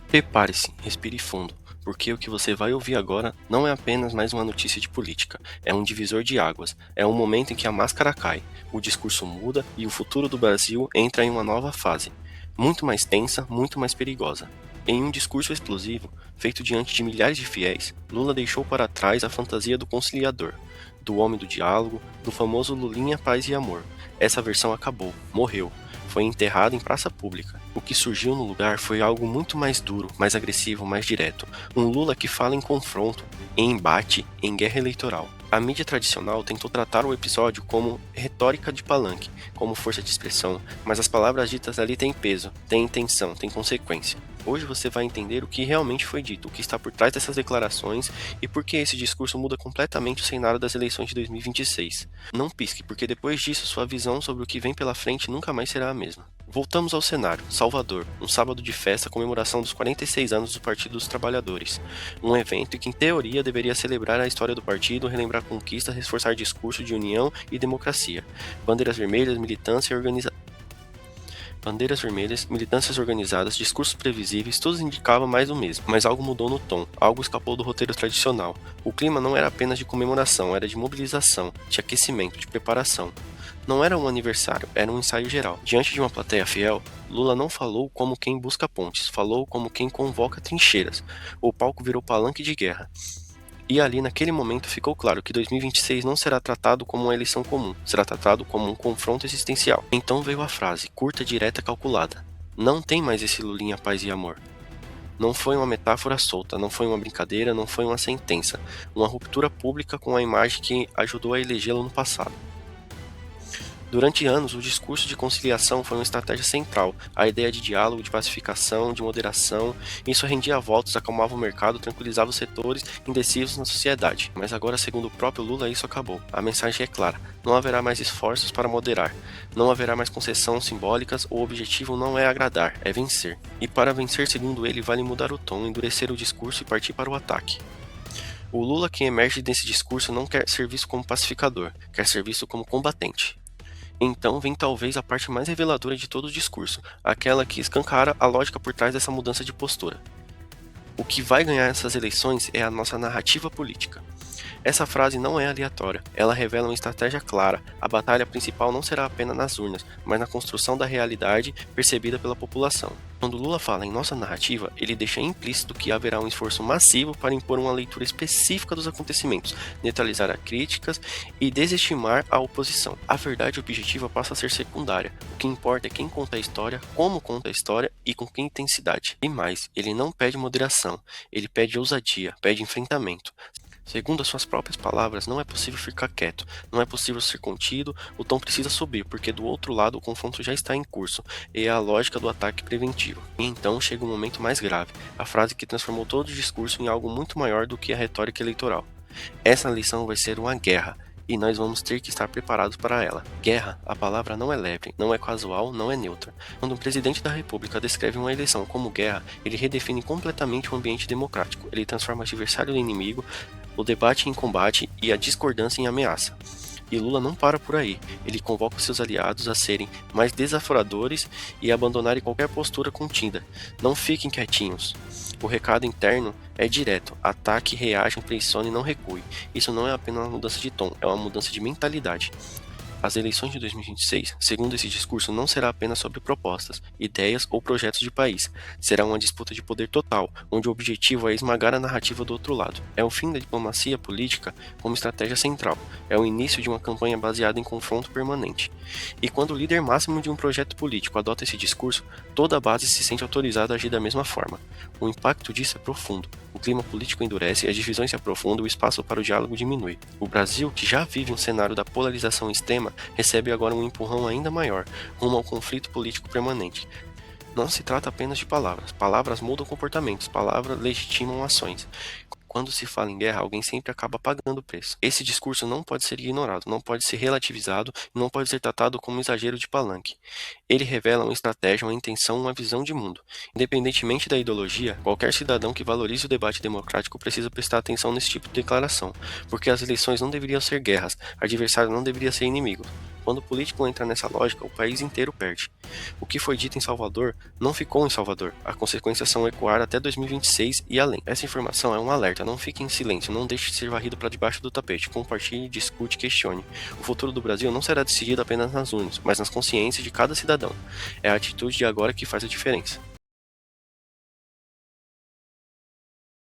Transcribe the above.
Prepare-se, respire fundo, porque o que você vai ouvir agora não é apenas mais uma notícia de política, é um divisor de águas, é um momento em que a máscara cai, o discurso muda e o futuro do Brasil entra em uma nova fase, muito mais tensa, muito mais perigosa. Em um discurso explosivo, feito diante de milhares de fiéis, Lula deixou para trás a fantasia do conciliador, do homem do diálogo, do famoso Lulinha Paz e Amor. Essa versão acabou, morreu, foi enterrado em praça pública. O que surgiu no lugar foi algo muito mais duro, mais agressivo, mais direto. Um Lula que fala em confronto, em embate, em guerra eleitoral. A mídia tradicional tentou tratar o episódio como retórica de palanque, como força de expressão, mas as palavras ditas ali têm peso, têm intenção, têm consequência. Hoje você vai entender o que realmente foi dito, o que está por trás dessas declarações e por que esse discurso muda completamente o cenário das eleições de 2026. Não pisque, porque depois disso sua visão sobre o que vem pela frente nunca mais será a mesma. Voltamos ao cenário. Salvador, um sábado de festa, comemoração dos 46 anos do Partido dos Trabalhadores. Um evento que, em teoria, deveria celebrar a história do partido, relembrar conquistas, reforçar discurso de união e democracia. Bandeiras vermelhas, militâncias organizadas, discursos previsíveis, tudo indicava mais do mesmo. Mas algo mudou no tom, algo escapou do roteiro tradicional. O clima não era apenas de comemoração, era de mobilização, de aquecimento, de preparação. Não era um aniversário, era um ensaio geral. Diante de uma plateia fiel, Lula não falou como quem busca pontes, falou como quem convoca trincheiras. O palco virou palanque de guerra. E ali, naquele momento, ficou claro que 2026 não será tratado como uma eleição comum, será tratado como um confronto existencial. Então veio a frase, curta, direta, calculada. Não tem mais esse Lulinha paz e amor. Não foi uma metáfora solta, não foi uma brincadeira, não foi uma sentença. Uma ruptura pública com a imagem que ajudou a elegê-lo no passado. Durante anos, o discurso de conciliação foi uma estratégia central. A ideia de diálogo, de pacificação, de moderação, isso rendia votos, acalmava o mercado, tranquilizava os setores indecisos na sociedade. Mas agora, segundo o próprio Lula, isso acabou. A mensagem é clara: não haverá mais esforços para moderar, não haverá mais concessões simbólicas, o objetivo não é agradar, é vencer. E para vencer, segundo ele, vale mudar o tom, endurecer o discurso e partir para o ataque. O Lula que emerge desse discurso não quer ser visto como pacificador, quer ser visto como combatente. Então vem talvez a parte mais reveladora de todo o discurso, aquela que escancara a lógica por trás dessa mudança de postura. O que vai ganhar essas eleições é a nossa narrativa política. Essa frase não é aleatória, ela revela uma estratégia clara. A batalha principal não será apenas nas urnas, mas na construção da realidade percebida pela população. Quando Lula fala em nossa narrativa, ele deixa implícito que haverá um esforço massivo para impor uma leitura específica dos acontecimentos, neutralizar as críticas e desestimar a oposição. A verdade objetiva passa a ser secundária. O que importa é quem conta a história, como conta a história e com que intensidade. E mais, ele não pede moderação, ele pede ousadia, pede enfrentamento. Segundo as suas próprias palavras, não é possível ficar quieto, não é possível ser contido, o tom precisa subir, porque do outro lado o confronto já está em curso, e é a lógica do ataque preventivo. E então chega o momento mais grave, a frase que transformou todo o discurso em algo muito maior do que a retórica eleitoral. Essa eleição vai ser uma guerra, e nós vamos ter que estar preparados para ela. Guerra, a palavra não é leve, não é casual, não é neutra. Quando o presidente da República descreve uma eleição como guerra, ele redefine completamente o ambiente democrático. Ele transforma o adversário em inimigo, o debate em combate e a discordância em ameaça. E Lula não para por aí. Ele convoca seus aliados a serem mais desaforadores e abandonarem qualquer postura contida. Não fiquem quietinhos. O recado interno é direto: ataque, reaja, pressione e não recue. Isso não é apenas uma mudança de tom, é uma mudança de mentalidade. As eleições de 2026, segundo esse discurso, não será apenas sobre propostas, ideias ou projetos de país. Será uma disputa de poder total, onde o objetivo é esmagar a narrativa do outro lado. É o fim da diplomacia política como estratégia central. É o início de uma campanha baseada em confronto permanente. E quando o líder máximo de um projeto político adota esse discurso, toda a base se sente autorizada a agir da mesma forma. O impacto disso é profundo. O clima político endurece, as divisões se aprofundam, o espaço para o diálogo diminui. O Brasil, que já vive um cenário da polarização extrema, recebe agora um empurrão ainda maior, rumo ao conflito político permanente. Não se trata apenas de palavras. Palavras mudam comportamentos, palavras legitimam ações. Quando se fala em guerra, alguém sempre acaba pagando o preço. Esse discurso não pode ser ignorado, não pode ser relativizado e não pode ser tratado como um exagero de palanque. Ele revela uma estratégia, uma intenção, uma visão de mundo. Independentemente da ideologia, qualquer cidadão que valorize o debate democrático precisa prestar atenção nesse tipo de declaração, porque as eleições não deveriam ser guerras, adversário não deveria ser inimigo. Quando o político entra nessa lógica, o país inteiro perde. O que foi dito em Salvador não ficou em Salvador. As consequências são ecoar até 2026 e além. Essa informação é um alerta. Não fique em silêncio, não deixe de ser varrido para debaixo do tapete. Compartilhe, discute, questione. O futuro do Brasil não será decidido apenas nas urnas, mas nas consciências de cada cidadão. É a atitude de agora que faz a diferença.